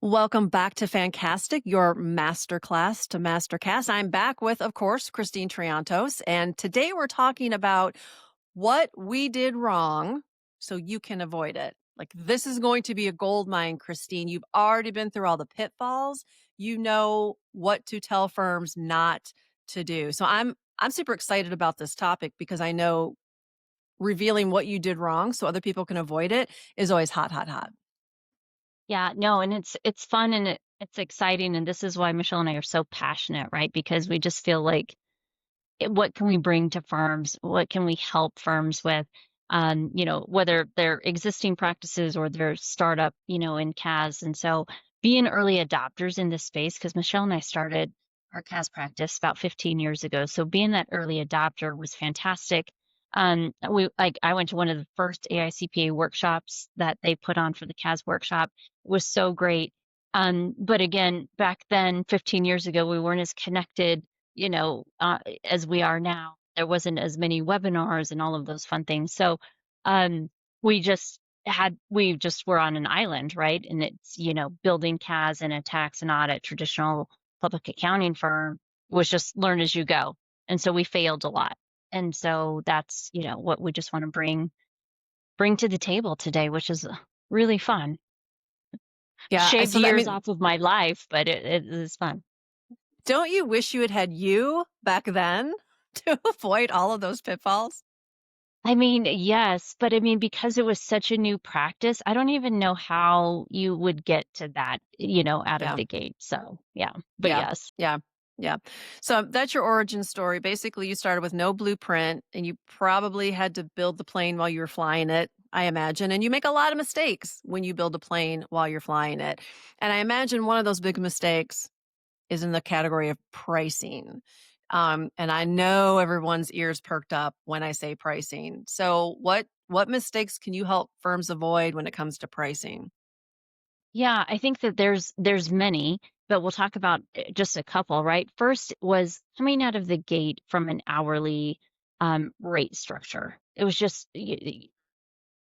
Welcome back to Fancastic, your masterclass to master CAS. I'm back with, of course, Christine Triantos, and today we're talking about what we did wrong so you can avoid it. Like, this is going to be a gold mine, Christine. You've already been through all the pitfalls. You know what to tell firms not to do. So I'm super excited about this topic because I know revealing what you did wrong so other people can avoid it is always hot, hot, hot. Yeah, no, and it's fun and it's exciting, and this is why Michelle and I are so passionate, right? Because we just feel like what can we bring to firms? What can we help firms with? Whether they're existing practices or their startup, in CAS. And so being early adopters in this space, because Michelle and I started our CAS practice about 15 years ago. So being that early adopter was fantastic. I went to one of the first AICPA workshops that they put on for the CAS workshop. It was so great. But again, back then, 15 years ago, we weren't as connected as we are now. There wasn't as many webinars and all of those fun things. So um, we just were on an island, right? And it's, building CAS and a tax and audit traditional public accounting firm was just learn as you go. And so we failed a lot. And so that's, what we just want to bring to the table today, which is really fun. Yeah. Shaved So, I years mean, off of my life, but it is fun. don't you wish you had had you back then to avoid all of those pitfalls? I mean, yes, but I mean, because it was such a new practice, I don't even know how you would get to that, out of Yeah, the gate. So, yeah, but yeah, yes. yeah, yeah. So that's your origin story. Basically, you started with no blueprint and you probably had to build the plane while you were flying it, I imagine. And you make a lot of mistakes when you build a plane while you're flying it. And I imagine one of those big mistakes is in the category of pricing. And I know everyone's ears perked up when I say pricing. So what mistakes can you help firms avoid when it comes to pricing? Yeah, I think that there's many, but we'll talk about just a couple, right? First was coming out of the gate from an hourly rate structure. It was just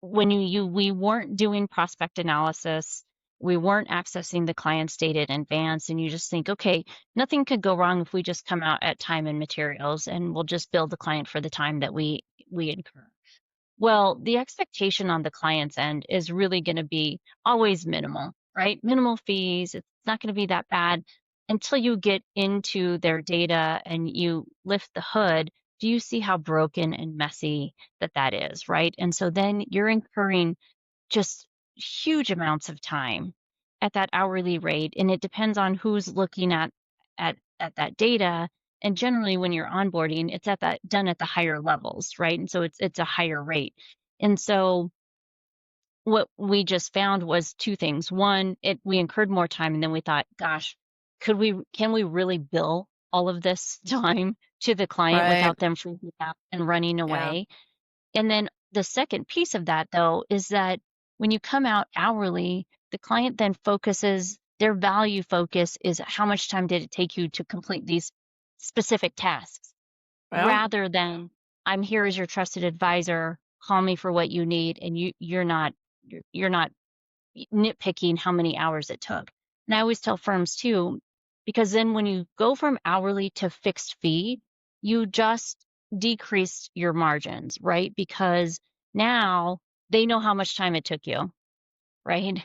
when we weren't doing prospect analysis, we weren't accessing the client's data in advance, and you just think, okay, nothing could go wrong if we just come out at time and materials, and we'll just bill the client for the time that we incur. Well, the expectation on the client's end is really going to be always minimal, right? Minimal fees. It's not going to be that bad until you get into their data and you lift the hood. Do you see how broken and messy that is, right? And so then you're incurring just huge amounts of time at that hourly rate, and it depends on who's looking at that data. And generally, when you're onboarding, it's at that done at the higher levels, right? And so it's a higher rate. And so what we just found was two things. One, we incurred more time, and then we thought, gosh, can we really bill all of this time to the client Right. without them freaking out and running Yeah. away? And then the second piece of that, though, is that when you come out hourly, the client then focuses, their value focus is how much time did it take you to complete these specific tasks, Well, rather than I'm here as your trusted advisor, call me for what you need, and you're not nitpicking how many hours it took. And I always tell firms too, because then when you go from hourly to fixed fee, you just decrease your margins, right? Because now they know how much time it took you, right?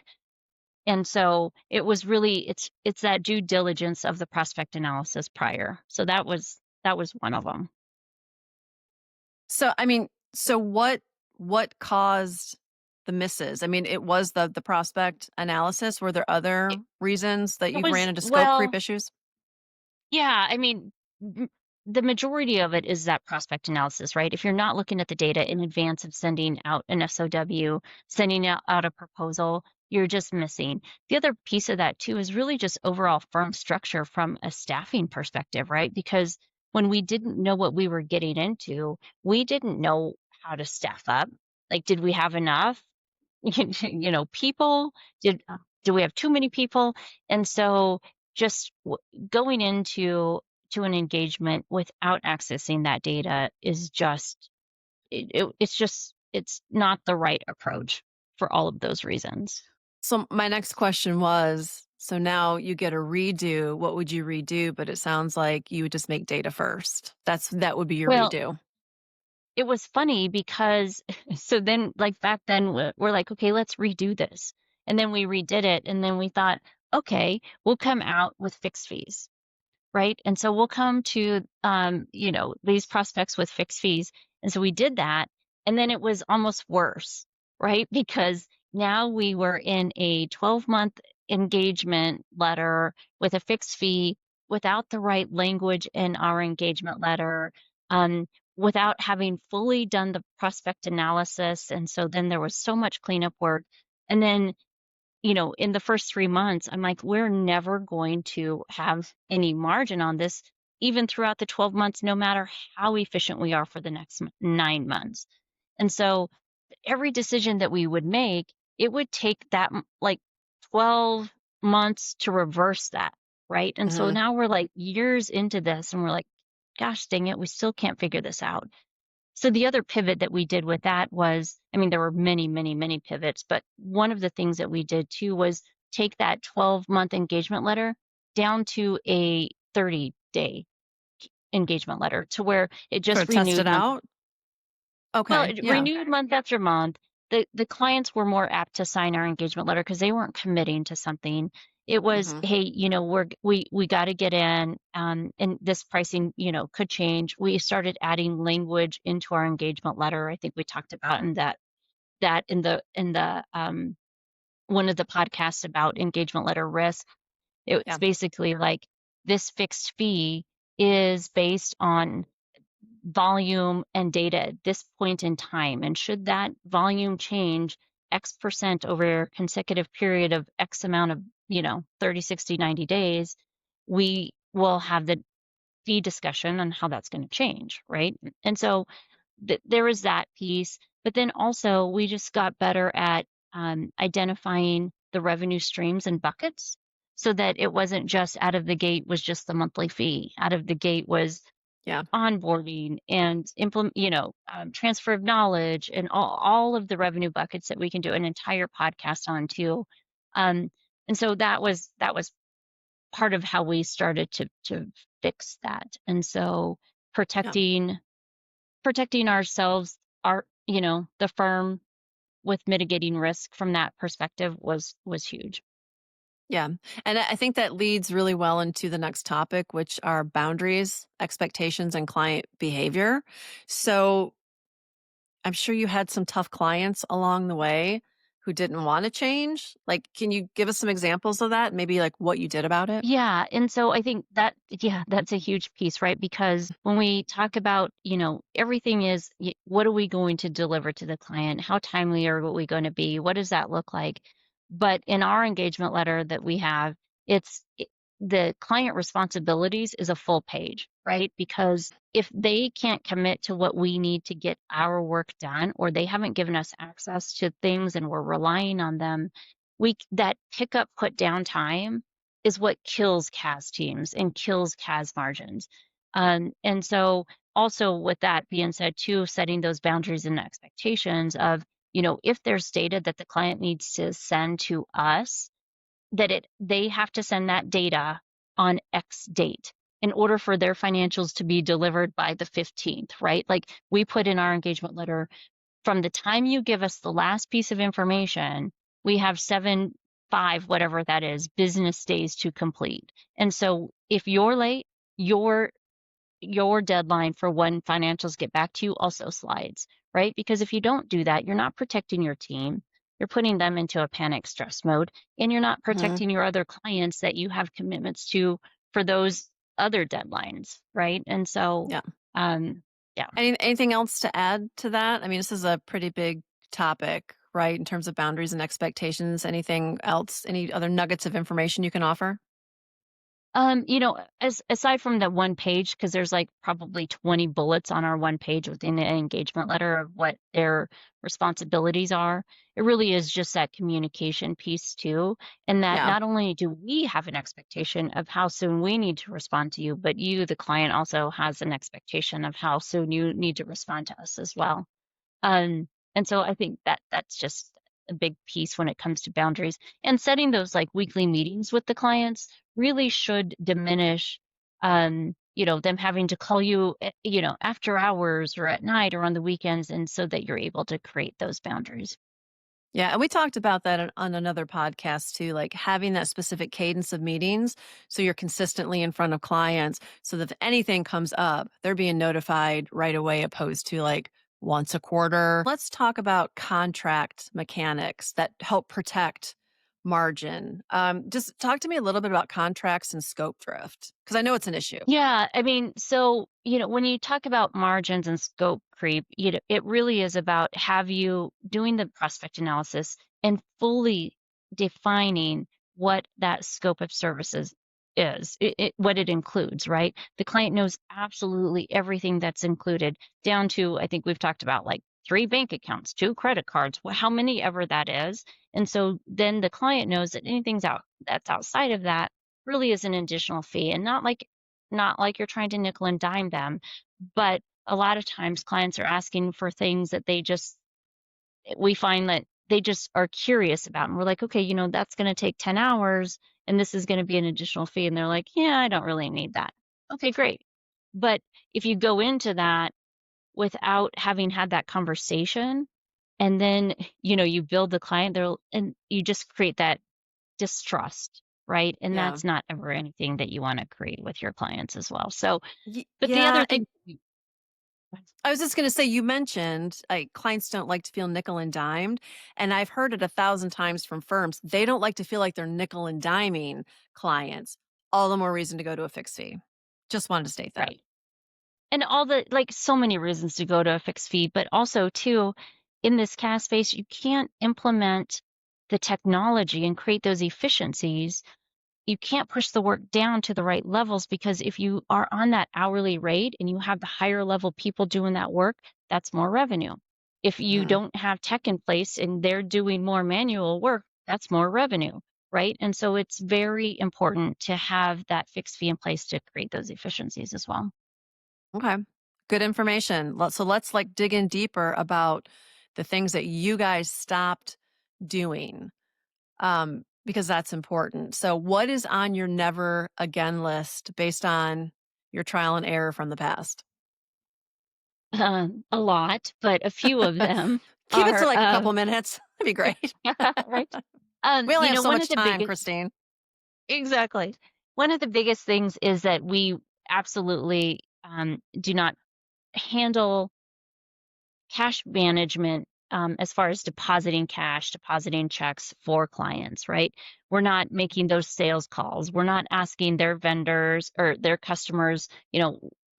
And so it's that due diligence of the prospect analysis prior. So that was one of them. so I mean, so what caused the misses? I mean, it was the prospect analysis. Were there It, other reasons that it you've ran was into scope creep well, issues? Yeah, I mean, the majority of it is that prospect analysis, right? If you're not looking at the data in advance of sending out an SOW, sending out a proposal, you're just missing. The other piece of that too is really just overall firm structure from a staffing perspective, right? Because when we didn't know what we were getting into, we didn't know how to staff up. Like, did we have enough? People? Do we have too many people? And so just going to an engagement without accessing that data is just it's not the right approach for all of those reasons. So my next question was, So now you get a redo. What would you redo? But it sounds like you would just make data first. That would be your Well, redo. it was funny because so then, like, back then, we're like, "Okay, let's redo this." And then we redid it, and then we thought, "Okay, we'll come out with fixed fees." Right? And so we'll come to, these prospects with fixed fees. And so we did that. And then it was almost worse, right? Because now we were in a 12-month engagement letter with a fixed fee without the right language in our engagement letter, um, without having fully done the prospect analysis. And so then there was so much cleanup work. And then in the first 3 months, I'm like, "We're never going to have any margin on this, even throughout the 12 months, no matter how efficient we are for the next 9 months." And so every decision that we would make, it would take that, like, 12 months to reverse that, right? And so Hmm. now we're, like, years into this, and we're like, "Gosh dang it, we still can't figure this out." So the other pivot that we did with that was, I mean, there were many, many, many pivots, but one of the things that we did too was take that 12-month engagement letter down to a 30-day engagement letter to where it Sort just of test it renewed month. out. Well, Okay. it Yeah. renewed month after month. The clients were more apt to sign our engagement letter because they weren't committing to something. It was, Hmm. hey, we got to get in, and this pricing, could change. We started adding language into our engagement letter. I think we talked about in that in the one of the podcasts about engagement letter risk. It's Yeah. basically like this fixed fee is based on volume and data at this point in time. And should that volume change X% over a consecutive period of X amount of, 30, 60, 90 days, we will have the fee discussion on how that's going to change. Right. And so there is that piece. But then also, we just got better at identifying the revenue streams and buckets so that it wasn't just out of the gate was just the monthly fee. Out of the gate was Yeah. onboarding and transfer of knowledge and all of the revenue buckets that we can do an entire podcast on too. Um, and so that was part of how we started to fix that. And so Yeah. protecting ourselves, the firm with mitigating risk from that perspective was huge. Yeah. And I think that leads really well into the next topic, which are boundaries, expectations, and client behavior. So I'm sure you had some tough clients along the way who didn't want to change. Like, can you give us some examples of that? Maybe like what you did about it? Yeah, and so I think that yeah, that's a huge piece, right? Because when we talk about, everything is what are we going to deliver to the client? How timely are we going to be? What does that look like? But in our engagement letter that we have, the client responsibilities is a full page, right? Because if they can't commit to what we need to get our work done, or they haven't given us access to things and we're relying on them, that pick up, put down time is what kills CAS teams and kills CAS margins. And so also with that being said too, setting those boundaries and expectations of, if there's data that the client needs to send to us, they have to send that data on X date in order for their financials to be delivered by the 15th, right? Like we put in our engagement letter, from the time you give us the last piece of information, we have 5, whatever that is, business days to complete. And so if you're late, your deadline for when financials get back to you also slides, right? Because if you don't do that, you're not protecting your team. You're putting them into a panic stress mode, and you're not Hmm. protecting your other clients that you have commitments to for those other deadlines, right? And so, Yeah. um, yeah. Anything else to add to that? I mean, this is a pretty big topic, right? In terms of boundaries and expectations. Anything else? Any other nuggets of information you can offer? As aside from that one page, because there's like probably 20 bullets on our one page within the engagement letter of what their responsibilities are, it really is just that communication piece too. And that Yeah. not only do we have an expectation of how soon we need to respond to you, but you, the client, also has an expectation of how soon you need to respond to us as well. And so I think that that's just a big piece when it comes to boundaries. And setting those like weekly meetings with the clients really should diminish them having to call you, after hours or at night or on the weekends, and so that you're able to create those boundaries. Yeah, and we talked about that on another podcast too, like having that specific cadence of meetings so you're consistently in front of clients so that if anything comes up, they're being notified right away opposed to like once a quarter. Let's talk about contract mechanics that help protect margin. Just talk to me a little bit about contracts and scope drift because I know it's an issue. Yeah, I mean, so, when you talk about margins and scope creep, it really is about have you doing the prospect analysis and fully defining what that scope of services is, what it includes, right? The client knows absolutely everything that's included, down to, I think we've talked about like 3 bank accounts, 2 credit cards, how many ever that is. And so then the client knows that anything's out that's outside of that really is an additional fee, and not like you're trying to nickel and dime them, but a lot of times clients are asking for things that we find that they just are curious about. And we're like, okay, that's going to take 10 hours and this is going to be an additional fee. And they're like, yeah, I don't really need that. Okay, great. But if you go into that without having had that conversation, and then, you build the client there and you just create that distrust, right? And Yeah. that's not ever anything that you want to create with your clients as well. So, but the Yeah. other thing, I was just going to say, you mentioned clients don't like to feel nickel and dimed. And I've heard it 1,000 times from firms. They don't like to feel like they're nickel and diming clients. All the more reason to go to a fixed fee. Just wanted to state that. right. And all the, like, so many reasons to go to a fixed fee, but also too, in this CAS space, you can't implement the technology and create those efficiencies. You can't push the work down to the right levels, because if you are on that hourly rate and you have the higher level people doing that work, that's more revenue. If you Mhm. don't have tech in place and they're doing more manual work, that's more revenue, right? And so it's very important to have that fixed fee in place to create those efficiencies as well. Okay. Good information. So let's like dig in deeper about the things that you guys stopped doing because that's important. So, what is on your never again list based on your trial and error from the past? A lot, but a few of them Keep it to are, like a couple minutes. That'd be great. right. We only have so One much of the time, biggest Christine. Exactly. One of the biggest things is that we absolutely, do not handle cash management, as far as depositing cash, depositing checks for clients, right? We're not making those sales calls. We're not asking their vendors or their customers,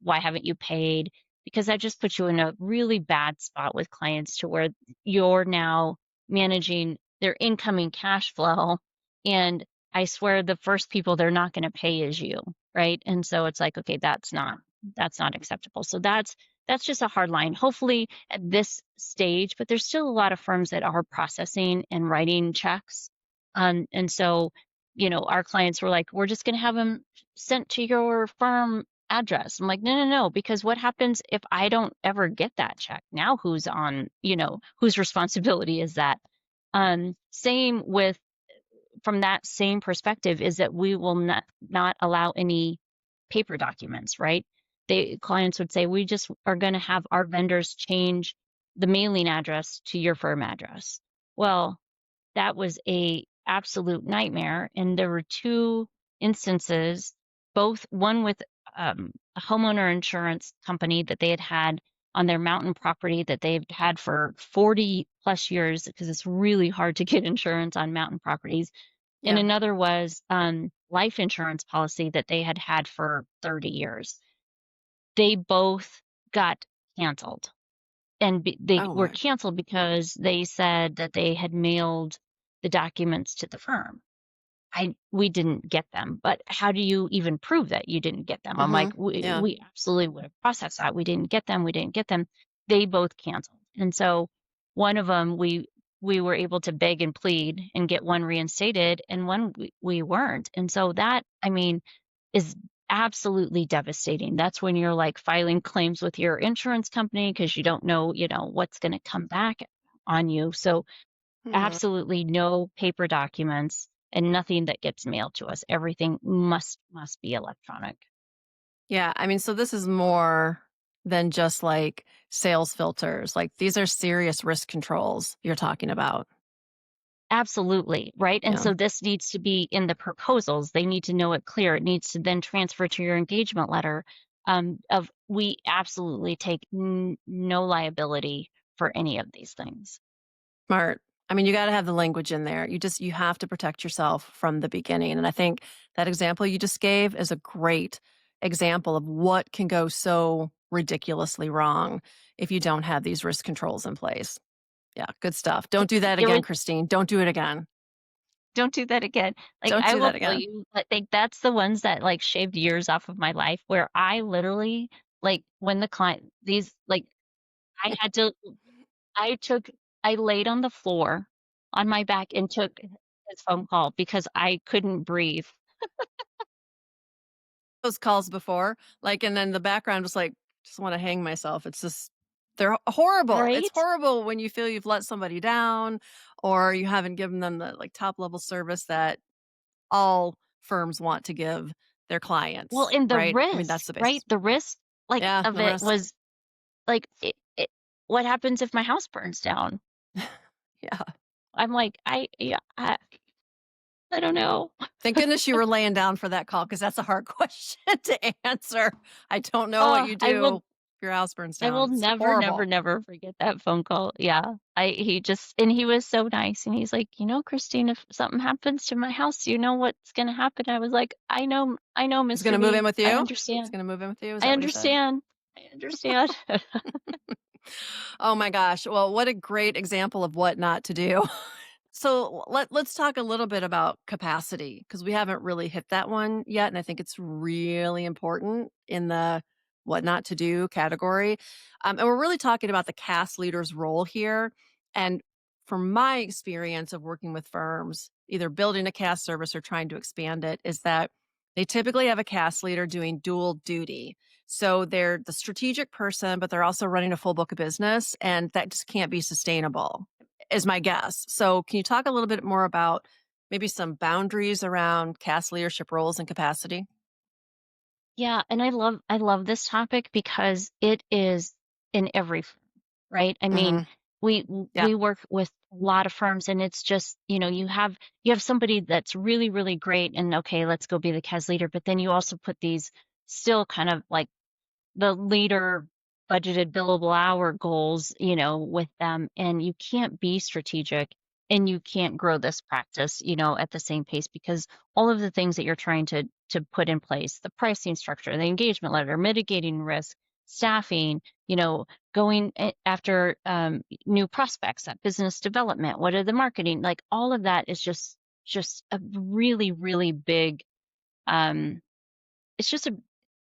why haven't you paid? Because that just puts you in a really bad spot with clients, to where you're now managing their incoming cash flow. And I swear the first people they're not going to pay is you, right? And so it's like, okay, that's not acceptable. So that's just a hard line. Hopefully at this stage, but there's still a lot of firms that are processing and writing checks. And so, our clients were like, we're just going to have them sent to your firm address. I'm like, no, no, no, because what happens if I don't ever get that check? Now whose responsibility is that? Same with, from that same perspective, is that we will not allow any paper documents, right? Clients would say, we just are going to have our vendors change the mailing address to your firm address. Well, that was a absolute nightmare. And there were 2 instances, both one with a homeowner insurance company that they had on their mountain property that they've had for 40 plus years, because it's really hard to get insurance on mountain properties. And Yeah. another was life insurance policy that they had for 30 years. They both got canceled, and they Oh were my. canceled because they said that they had mailed the documents to the firm. We didn't get them, but how do you even prove that you didn't get them? I'm Mm-hmm. like, we, Yeah. we absolutely would have processed that. We didn't get them. We didn't get them. They both canceled. And so one of them, we were able to beg and plead and get one reinstated, and one we weren't. And so that, I mean, is absolutely devastating. That's when you're like filing claims with your insurance company because you don't know, what's going to come back on you. So Mhm. absolutely no paper documents and nothing that gets mailed to us. Everything must be electronic. Yeah, I mean, so this is more than just like sales filters. Like these are serious risk controls you're talking about. Absolutely, right? And Yeah. so this needs to be in the proposals. They need to know it clear. It needs to then transfer to your engagement letter. Of we absolutely take no liability for any of these things. Smart. I mean, you got to have the language in there. You have to protect yourself from the beginning. And I think that example you just gave is a great example of what can go so ridiculously wrong if you don't have these risk controls in place. Yeah, good stuff. Don't do that It again, was Christine. Don't do it again. don't do that again. Like Don't I do will that tell again. you, I think that's the ones that like shaved years off of my life where I literally like when the client these like I had to I took I laid on the floor on my back and took his phone call because I couldn't breathe. Those calls before, like, and then the background was like, just want to hang myself. It's just, they're horrible. It's Right? horrible when you feel you've let somebody down or you haven't given them the like top level service that all firms want to give their Well, clients, and the right? I mean, risk, that's the right? basis. The risk, like, Yeah, of the it risk. was like, what happens if my house burns down? Yeah. I'm like, yeah, I don't know. Thank goodness you were laying down for that call because that's a hard question to answer. I don't know what Oh, you do if your house burns I will down. It's never, never, horrible. never forget that phone call. Yeah. He just, and he was so nice. And he's like, Christine, if something happens to my house, you know what's going to happen. I was like, I know, He's going to Mr. move in V. with I you. He's understand. going to move in with you. Is I that what he said? understand. I understand. Oh my gosh. Well, what a great example of what not to do. So let's talk a little bit about capacity because we haven't really hit that one yet. And I think it's really important in the what not to do category. And we're really talking about the CAS leader's role here. And from my experience of working with firms, either building a CAS service or trying to expand it, is that they typically have a CAS leader doing dual duty. So they're the strategic person, but they're also running a full book of business, and that just can't be sustainable, is my guess. So, can you talk a little bit more about maybe some boundaries around CAS leadership roles and capacity? Yeah, and I love this topic because it is in every firm, right? I mean, Hmm. Yeah, we work with a lot of firms and it's just, you have somebody that's really, really great and okay, let's go be the CAS leader, but then you also put these still kind of like the leader budgeted billable hour goals, with them, and you can't be strategic and you can't grow this practice, at the same pace because all of the things that you're trying to put in place, the pricing structure, the engagement letter, mitigating risk, staffing, going after new prospects, that business development, what are the marketing, like all of that is just a really, really big um it's just a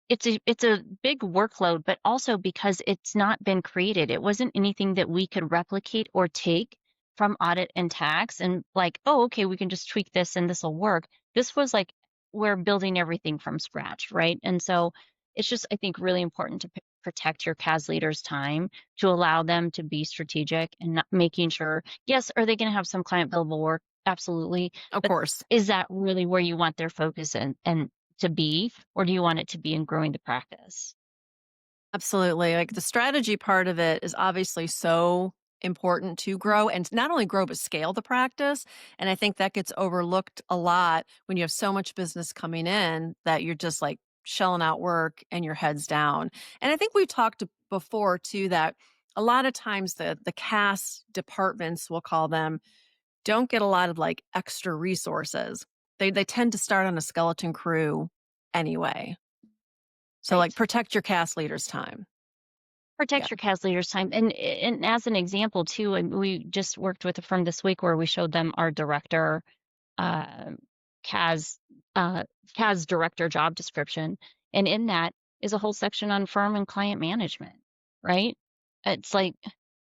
it's a big workload, but also because it's not been created. It wasn't anything that we could replicate or take from audit and tax and like, oh, okay, we can just tweak this and this will work. This was like we're building everything from scratch, right? And so it's just, I think, really important to protect your CAS leaders' time to allow them to be strategic and not making sure, yes, are they going to have some client billable work? Absolutely. of But course. is that really where you want their focus and to be, or do you want it to be in growing the practice? Absolutely. Like the strategy part of it is obviously so important to grow and not only grow, but scale the practice. And I think that gets overlooked a lot when you have so much business coming in that you're just like shelling out work and your head's down. And I think we talked before too that a lot of times the CAS departments, we'll call them, don't get a lot of like extra resources. They tend to start on a skeleton crew anyway. So like Right. protect your CAS leaders' time. Yeah. Protect your CAS leaders' time. And as an example, too, and we just worked with a firm this week where we showed them our director, uh, CAS, uh, CAS director job description. And in that is a whole section on firm and client management, right? It's like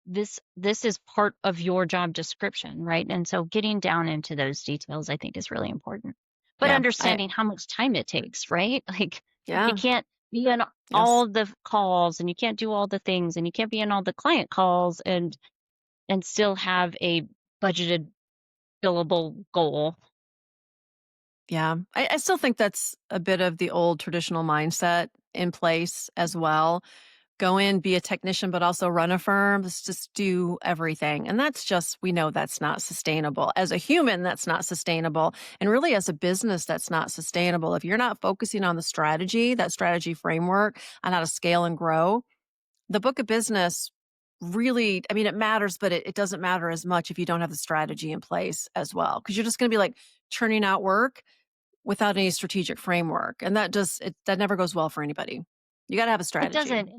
this is part of your job description, right? And so getting down into those details, I think, is really important. But Yeah. I understanding how much time it takes, right? Like you yeah. can't be on Yes. all the calls and you can't do all the things and you can't be on all the client calls and still have a budgeted billable goal. Yeah. I still think that's a bit of the old traditional mindset in place as well. Go in, be a technician, but also run a firm. Let's just do everything. And that's just, we know that's not sustainable. As a human, that's not sustainable. And really, as a business, that's not sustainable. If you're not focusing on the strategy, that strategy framework on how to scale and grow, the book of business really, I mean, it matters, but it doesn't matter as much if you don't have the strategy in place as well. Cause you're just going to be like churning out work without any strategic framework. And that never goes well for anybody. You got to have a It strategy. doesn't.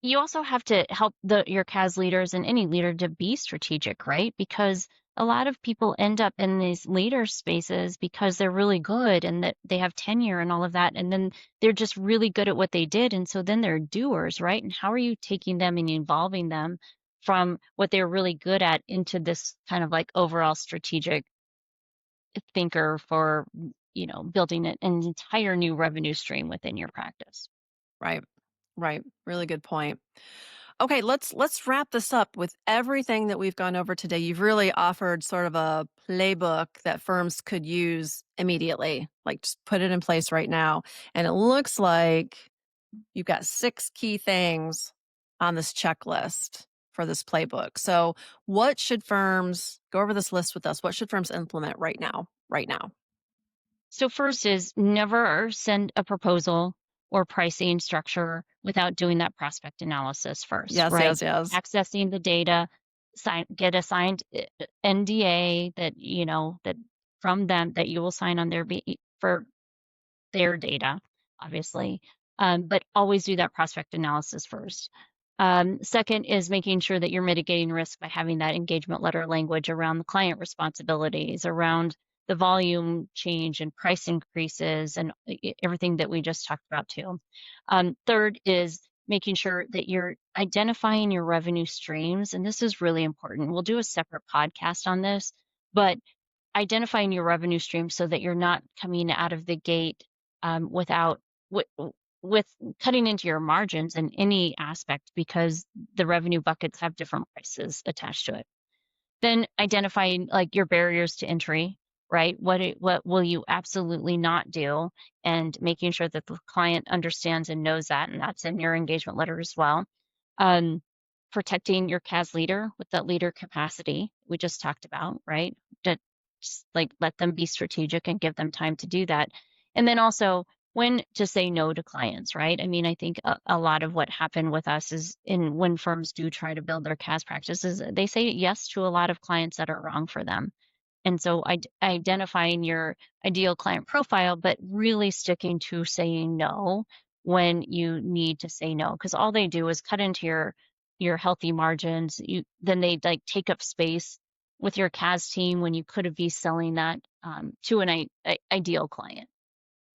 You also have to help your CAS leaders and any leader to be strategic, right? Because a lot of people end up in these leader spaces because they're really good and that they have tenure and all of that. And then they're just really good at what they did. And so then they're doers, right? And how are you taking them and evolving them from what they're really good at into this kind of like overall strategic thinker for, building an entire new revenue stream within your practice? Right. Right. Really good point. Okay, let's wrap this up with everything that we've gone over today. You've really offered sort of a playbook that firms could use immediately. Like just put it in place right now. And it looks like you've got 6 key things on this checklist for this playbook. So, what should firms go over this list with us? What should firms implement right now? Right now. So first is never send a proposal or pricing structure without doing that prospect analysis first, Yes, right? yes, yes. Accessing the data, get a signed NDA that from them that you will sign on for their data, obviously. But always do that prospect analysis first. Second is making sure that you're mitigating risk by having that engagement letter language around the client responsibilities, around the volume change and price increases, and everything that we just talked about too. Third is making sure that you're identifying your revenue streams. And this is really important. We'll do a separate podcast on this, but identifying your revenue stream so that you're not coming out of the gate without with, with cutting into your margins in any aspect because the revenue buckets have different prices attached to it. Then identifying like your barriers to entry, right? What will you absolutely not do, and making sure that the client understands and knows that, and that's in your engagement letter as well. Um, Protecting your CAS leader with that leader capacity we just talked about, right? To just like let them be strategic and give them time to do that. And then also when to say no to clients, right? I mean, I think a lot of what happened with us is in when firms do try to build their CAS practices, they say yes to a lot of clients that are wrong for them. And so identifying your ideal client profile, but really sticking to saying no when you need to say no, because all they do is cut into your healthy margins. Then they like take up space with your CAS team when you could have been selling that to an ideal client.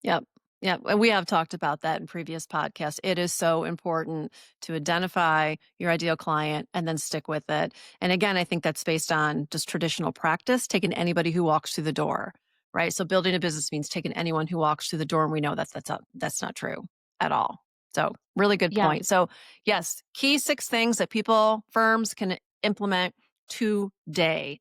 Yep. Yeah, and we have talked about that in previous podcasts. It is so important to identify your ideal client and then stick with it. And again, I think that's based on just traditional practice, taking anybody who walks through the door, right? So building a business means taking anyone who walks through the door, and we know that's not true at all. So really good Yeah. point. So yes, key 6 things that firms can implement today.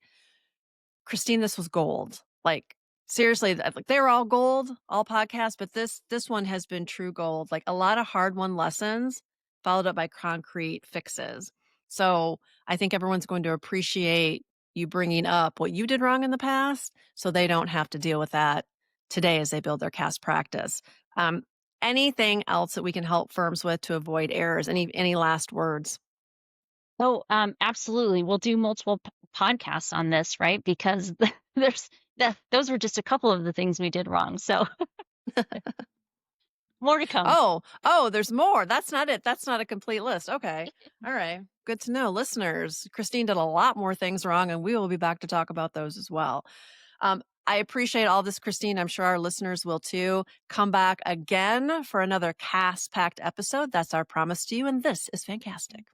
Christine, this was gold. Like seriously, like they were all gold, all podcasts, but this one has been true gold. Like a lot of hard won lessons followed up by concrete fixes. So I think everyone's going to appreciate you bringing up what you did wrong in the past, so they don't have to deal with that today as they build their cast practice. Um, Anything else that we can help firms with to avoid errors? Any last words? Oh, absolutely. We'll do multiple podcasts on this, right? Because there's those were just a couple of the things we did wrong. So more to come. Oh, there's more. That's not it. That's not a complete list. Okay. All right. Good to know. Listeners, Christine did a lot more things wrong, and we will be back to talk about those as well. I appreciate all this, Christine. I'm sure our listeners will too. Come back again for another cast packed episode. That's our promise to you. And this is fantastic.